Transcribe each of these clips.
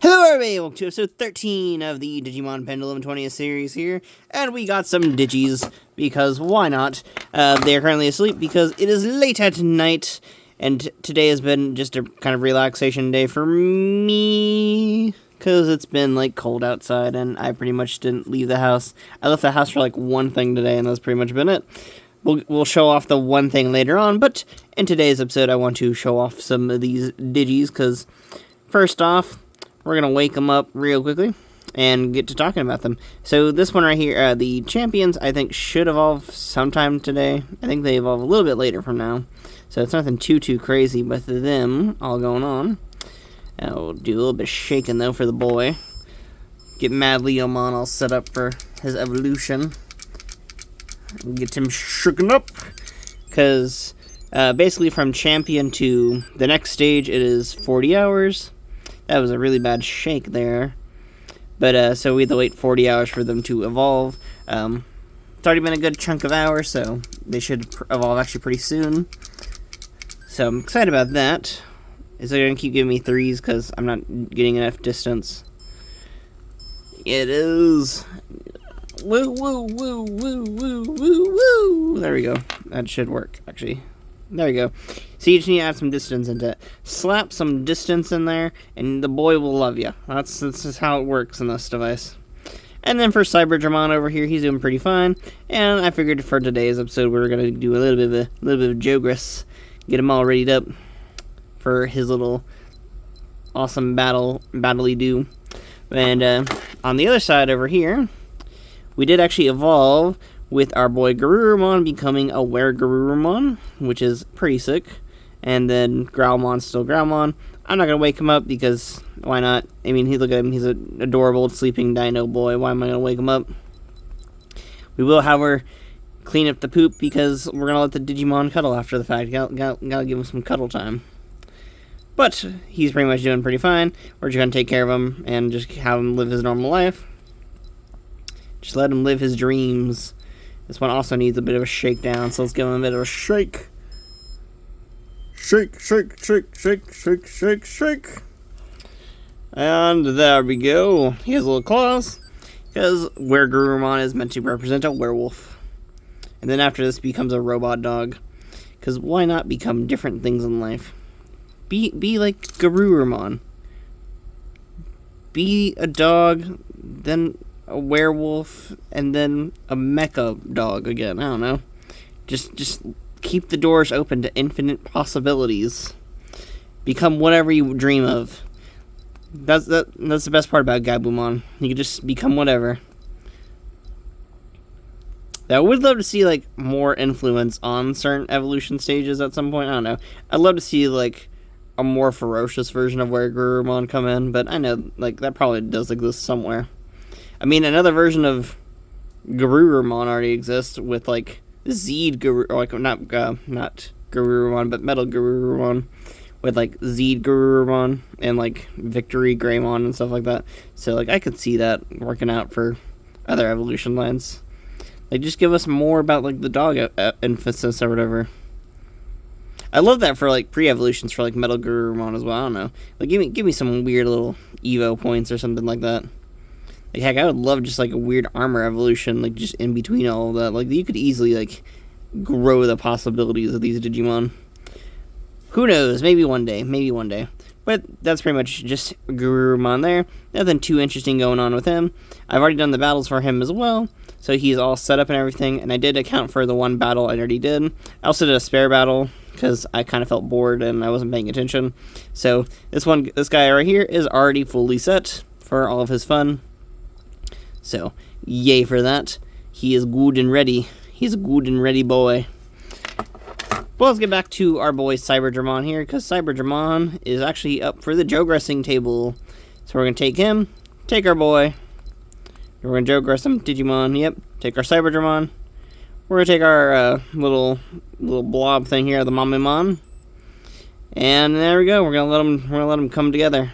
Hello everybody, welcome to episode 13 of the Digimon Pendulum 20th series here, and we got some Digis, because why not? They are currently asleep because it is late at night, and today has been just a kind of relaxation day for me, because it's been like cold outside, and I pretty much didn't leave the house. I left the house for like one thing today, and that's pretty much been it. We'll show off the one thing later on, but in today's episode I want to show off some of these Digis, because first off, we're going to wake them up real quickly and get to talking about them. So this one right here, the champions, I think should evolve sometime today. I think they evolve a little bit later from now. So it's nothing too crazy with them all going on. We'll do a little bit of shaking though for the boy. Get Mad Leomon all set up for his evolution. Get him shooken up. Because basically from champion to the next stage it is 40 hours. That was a really bad shake there. But, so we had to wait 40 hours for them to evolve. It's already been a good chunk of hours, so they should evolve actually pretty soon. So I'm excited about that. Is it going to keep giving me threes because I'm not getting enough distance? It is. Woo, woo, woo, woo, woo, woo, woo. There we go. That should work, actually. There we go. So you just need to add some distance into it. Slap some distance in there, and the boy will love you. That's just how it works in this device. And then for Cyberdramon over here, he's doing pretty fine. And I figured for today's episode, we were gonna do a little bit of Jogress, get him all readied up for his little awesome battle-y do. And on the other side over here, we did actually evolve with our boy Garurumon becoming a Were-Garurumon, which is pretty sick. And then Growlmon's still Growlmon. I'm not going to wake him up because why not? I mean, look at him. He's an adorable sleeping dino boy. Why am I going to wake him up? We will, however, clean up the poop because we're going to let the Digimon cuddle after the fact. Gotta give him some cuddle time. But he's pretty much doing pretty fine. We're just going to take care of him and just have him live his normal life. Just let him live his dreams. This one also needs a bit of a shakedown, so let's give him a bit of a shake. Shake, shake, shake, shake, shake, shake, shake. And there we go. He has little claws, because Were-Garurumon is meant to represent a werewolf. And then after this becomes a robot dog, because why not become different things in life? Be like Garurumon. Be a dog, then a werewolf, and then a mecha dog again. I don't know. Just keep the doors open to infinite possibilities. Become whatever you dream of. That's the best part about Gabumon. You can just become whatever. I would love to see like more influence on certain evolution stages at some point. I don't know. I'd love to see like a more ferocious version of Were-Garurumon come in, but I know like that probably does exist somewhere. I mean, another version of Garurumon already exists with, like, Zeed Garurumon, like, not Garurumon, but Metal Garurumon, with, like, Zeed Garurumon and, like, Victory Greymon and stuff like that. So, like, I could see that working out for other evolution lines. Like, just give us more about, like, the dog emphasis or whatever. I love that for, like, pre-evolutions for, like, Metal Garurumon as well. I don't know. Like, give me some weird little Evo points or something like that. Like, heck, I would love just, like, a weird armor evolution, like, just in between all of that. Like, you could easily, like, grow the possibilities of these Digimon. Who knows? Maybe one day. But that's pretty much just Garurumon there. Nothing too interesting going on with him. I've already done the battles for him as well, so he's all set up and everything, and I did account for the one battle I already did. I also did a spare battle, because I kind of felt bored and I wasn't paying attention. So, this guy right here is already fully set for all of his fun. So, yay for that. He is good and ready. He's a good and ready boy. Well, let's get back to our boy Cyberdramon here, because Cyberdramon is actually up for the Jogressing table. So we're going to take him, take our boy. We're going to Jogress him, Digimon, yep. Take our Cyberdramon. We're going to take our little blob thing here, the Mamimon. And there we go. We're going to let him come together.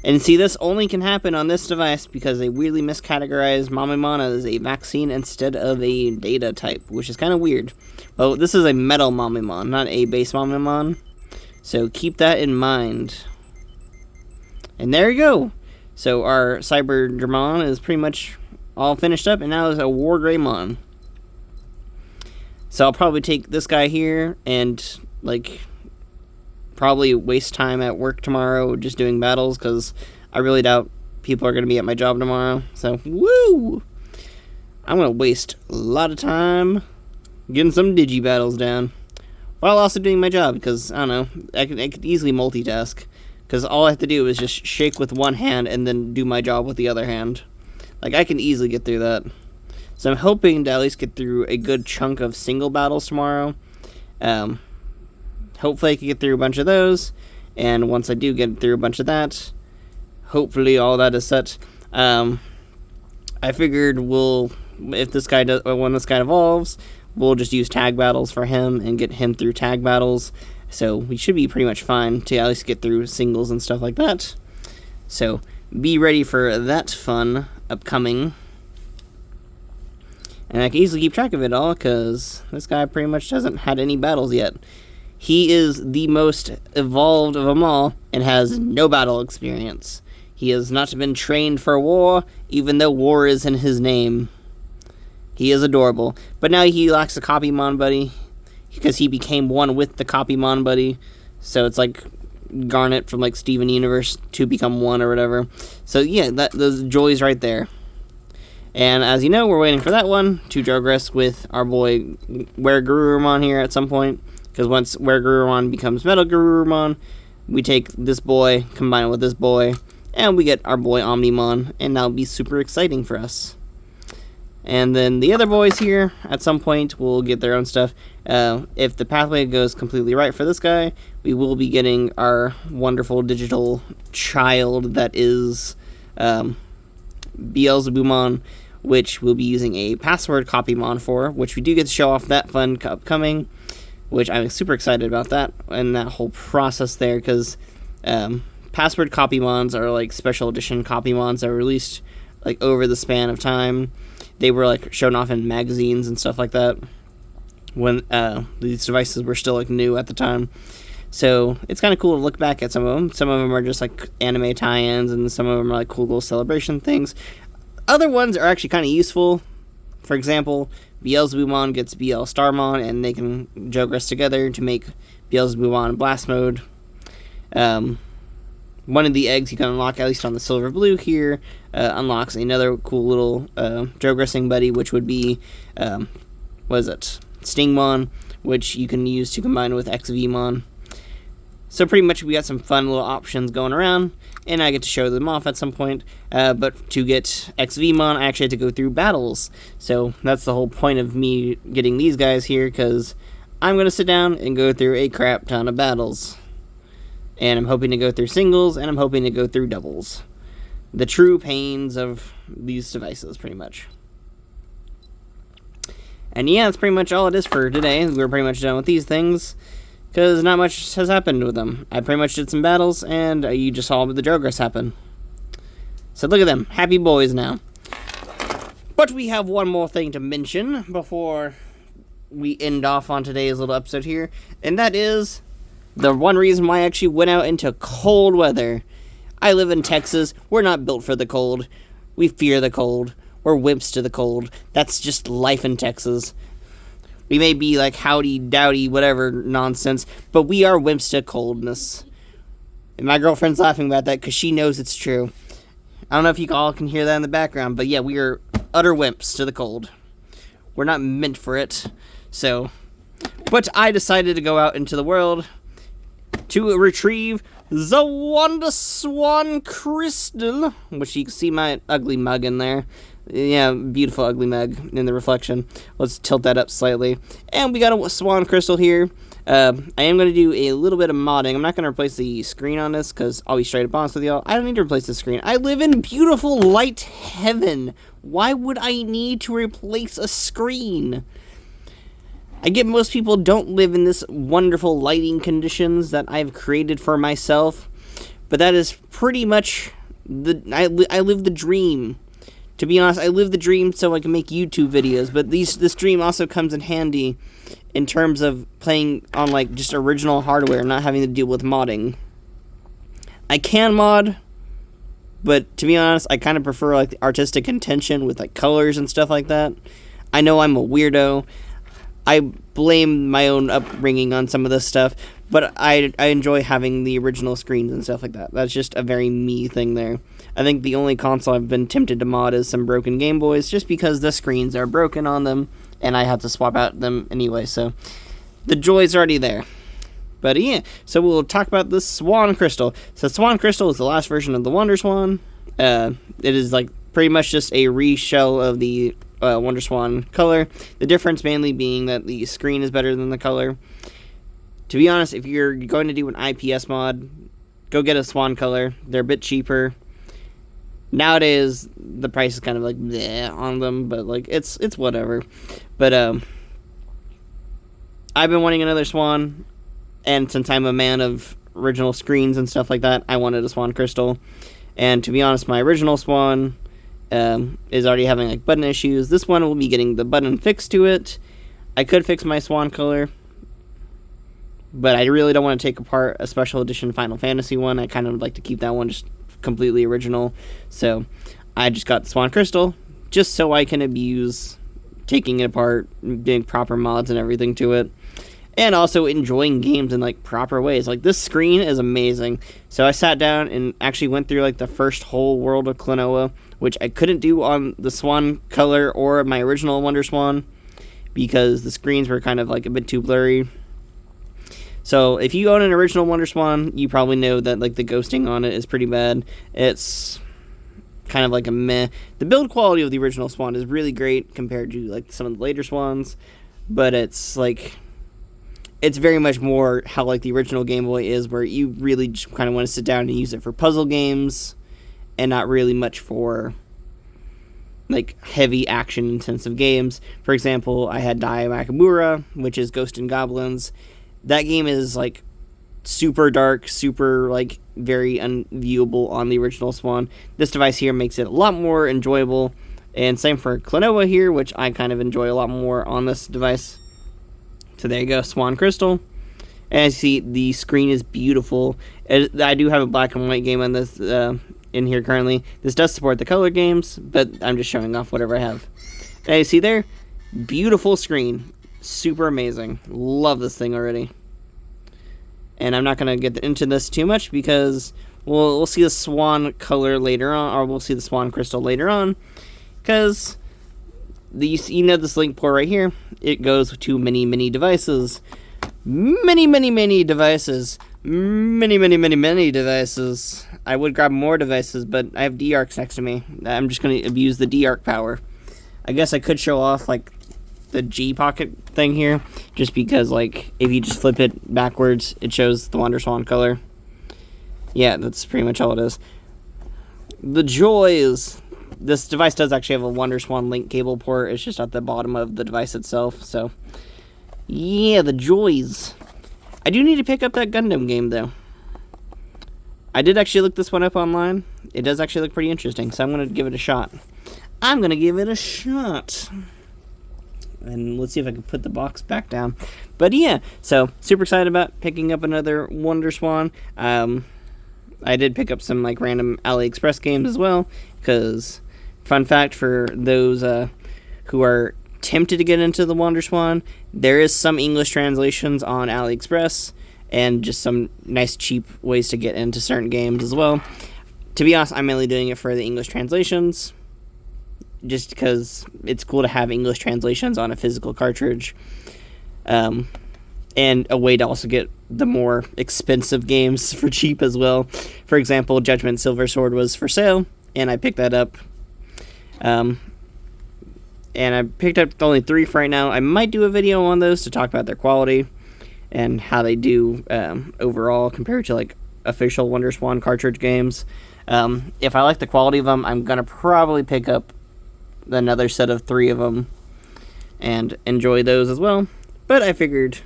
And see, this only can happen on this device because they weirdly miscategorized Mamimon as a vaccine instead of a data type, which is kind of weird. Well, this is a metal Mamimon, not a base Mamimon. So keep that in mind. And there you go. So our Cyber Dramon is pretty much all finished up, and now it's a War Greymon. So I'll probably take this guy here and, like, probably waste time at work tomorrow just doing battles, because I really doubt people are going to be at my job tomorrow. So, woo! I'm going to waste a lot of time getting some Digi battles down, while also doing my job, because, I don't know, I could easily multitask. Because all I have to do is just shake with one hand and then do my job with the other hand. Like, I can easily get through that. So I'm hoping to at least get through a good chunk of single battles tomorrow. Hopefully I can get through a bunch of those. And once I do get through a bunch of that, hopefully all that is set. I figured if this guy does, when this guy evolves, we'll just use tag battles for him and get him through tag battles. So we should be pretty much fine to at least get through singles and stuff like that. So be ready for that fun upcoming. And I can easily keep track of it all, because this guy pretty much hasn't had any battles yet. He is the most evolved of them all and has no battle experience. He has not been trained for war, even though war is in his name. He is adorable. But now he lacks a Copymon buddy, because he became one with the Copymon buddy. So it's like Garnet from like Steven Universe to become one or whatever. So yeah, those joys right there. And as you know, we're waiting for that one to progress with our boy WereGarurumon here at some point. Because once WereGarurumon becomes Metal Garurumon, we take this boy, combine it with this boy, and we get our boy Omnimon, and that'll be super exciting for us. And then the other boys here, at some point, will get their own stuff. If the pathway goes completely right for this guy, we will be getting our wonderful digital child that is Beelzebumon, which we'll be using a password Copymon for, which we do get to show off that fun upcoming, which I'm super excited about that, and that whole process there, because password Copymons are like special edition Copymons that are released like over the span of time. They were like shown off in magazines and stuff like that when these devices were still like new at the time. So it's kind of cool to look back at some of them. Some of them are just like anime tie-ins, and some of them are like cool little celebration things. Other ones are actually kind of useful. For example, Beelzebumon gets BL Starmon, and they can progress together to make Beelzebumon Blast Mode. One of the eggs you can unlock, at least on the Silver Blue here, unlocks another cool little progressing buddy, which would be, Stingmon, which you can use to combine with XVmon. So pretty much we got some fun little options going around, and I get to show them off at some point. But to get XVmon, I actually had to go through battles. So that's the whole point of me getting these guys here, because I'm going to sit down and go through a crap ton of battles. And I'm hoping to go through singles, and I'm hoping to go through doubles. The true pains of these devices, pretty much. And yeah, that's pretty much all it is for today. We're pretty much done with these things, because not much has happened with them. I pretty much did some battles, and you just saw the progress happen. So look at them, happy boys now. But we have one more thing to mention before we end off on today's little episode here, and that is the one reason why I actually went out into cold weather. I live in Texas. We're not built for the cold. We fear the cold. We're wimps to the cold. That's just life in Texas. We may be like howdy, dowdy, whatever nonsense, but we are wimps to coldness. And my girlfriend's laughing about that because she knows it's true. I don't know if you all can hear that in the background, but yeah, we are utter wimps to the cold. We're not meant for it. So, but I decided to go out into the world to retrieve the wonderswan crystal, which you can see my ugly mug in there. Yeah, beautiful ugly mug in the reflection. Let's tilt that up slightly. And we got a swan crystal here. I am going to do a little bit of modding. I'm not going to replace the screen on this because I'll be straight up honest with y'all. I don't need to replace the screen. I live in beautiful light heaven. Why would I need to replace a screen? I get most people don't live in this wonderful lighting conditions that I've created for myself, but that is pretty much I live the dream. To be honest, I live the dream so I can make YouTube videos, but this dream also comes in handy in terms of playing on like just original hardware, not having to deal with modding. I can mod, But to be honest, I kind of prefer like the artistic intention with like colors and stuff like that. I know I'm a weirdo. I blame my own upbringing on some of this stuff, but I enjoy having the original screens and stuff like that. That's just a very me thing there. I think the only console I've been tempted to mod is some broken Game Boys, just because the screens are broken on them, and I have to swap out them anyway, so the joy's already there. But yeah, so we'll talk about the Swan Crystal. So Swan Crystal is the last version of the Wonderswan. It is like pretty much just a reshell of the Wonderswan color. The difference mainly being that the screen is better than the color. To be honest, if you're going to do an IPS mod, go get a Swan color. They're a bit cheaper. Nowadays, the price is kind of like bleh on them, but like it's whatever. But I've been wanting another Swan. And since I'm a man of original screens and stuff like that, I wanted a Swan Crystal. And to be honest, my original Swan is already having like button issues. This one will be getting the button fixed to it. I could fix my Swan color, but I really don't want to take apart a special edition Final Fantasy one. I kind of would like to keep that one just completely original. So I just got the Swan Crystal just so I can abuse taking it apart, doing proper mods and everything to it. And also enjoying games in like proper ways. Like this screen is amazing. So I sat down and actually went through like the first whole world of Klonoa, which I couldn't do on the Swan color or my original WonderSwan because the screens were kind of like a bit too blurry. So if you own an original WonderSwan, you probably know that like the ghosting on it is pretty bad. It's kind of like a meh. The build quality of the original Swan is really great compared to like some of the later Swans, but it's like it's very much more how like the original Game Boy is, where you really just kind of want to sit down and use it for puzzle games and not really much for like heavy action intensive games. For example, I had Dai Makamura, which is Ghost and Goblins. That game is like super dark, super like very unviewable on the original Swan. This device here makes it a lot more enjoyable, and same for Klonoa here, which I kind of enjoy a lot more on this device. So there you go, Swan Crystal. As you see, the screen is beautiful. I do have a black and white game on this in here currently. This does support the color games, but I'm just showing off whatever I have. As you see there, beautiful screen. Super amazing. Love this thing already. And I'm not going to get into this too much because we'll see the Swan color later on, or we'll see the Swan Crystal later on, because this link port right here, it goes to many devices. Many devices. Many devices. I would grab more devices, but I have D-Arcs next to me. I'm just going to abuse the D-Arc power. I guess I could show off, like, the G-Pocket thing here, just because, like, if you just flip it backwards, it shows the WonderSwan color. Yeah, that's pretty much all it is. The joys. This device does actually have a WonderSwan link cable port. It's just at the bottom of the device itself, so yeah, the joys. I do need to pick up that Gundam game, though. I did actually look this one up online. It does actually look pretty interesting, so I'm going to give it a shot. And let's see if I can put the box back down. But yeah, so super excited about picking up another WonderSwan. I did pick up some like random AliExpress games as well, because fun fact for those who are tempted to get into the WonderSwan, there is some English translations on AliExpress and just some nice cheap ways to get into certain games as well. To be honest, I'm mainly doing it for the English translations, just because it's cool to have English translations on a physical cartridge, and a way to also get the more expensive games for cheap as well. For example, Judgment Silver Sword was for sale, and I picked that up. And I picked up only 3 for right now. I might do a video on those to talk about their quality and how they do overall compared to like official WonderSwan cartridge games. If I like the quality of them, I'm gonna probably pick up another set of 3 of them and enjoy those as well. But I figured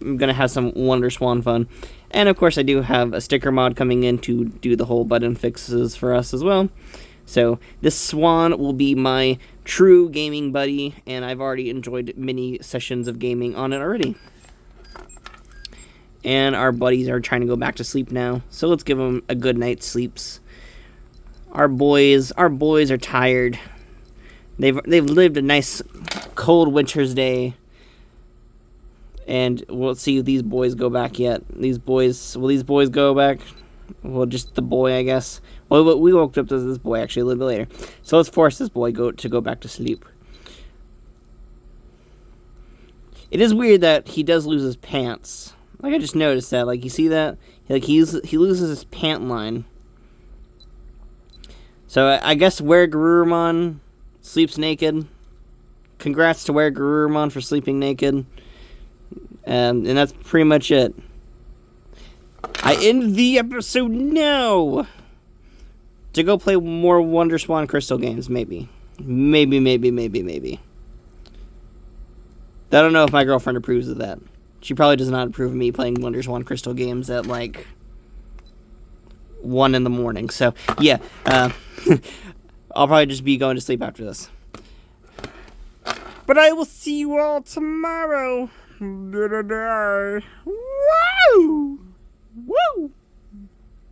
I'm gonna have some WonderSwan fun. And of course I do have a sticker mod coming in to do the whole button fixes for us as well. So this Swan will be my true gaming buddy, and I've already enjoyed many sessions of gaming on it already. And our buddies are trying to go back to sleep now, so let's give them a good night's sleeps. Our boys are tired. They've lived a nice cold winter's day. And we'll see if these boys go back yet. Will these boys go back? Well, just the boy, I guess. Well, we woke up to this boy actually a little bit later. So let's force this boy to go back to sleep. It is weird that he does lose his pants. Like, I just noticed that. Like, you see that? Like, he loses his pant line. So I guess Garurumon sleeps naked. Congrats to Garurumon for sleeping naked. And that's pretty much it. I end the episode now. To go play more wonderswan crystal games, maybe. Maybe. I don't know if my girlfriend approves of that. She probably does not approve of me playing wonderswan crystal games at, like, 1 in the morning. So, yeah. I'll probably just be going to sleep after this. But I will see you all tomorrow. Woo!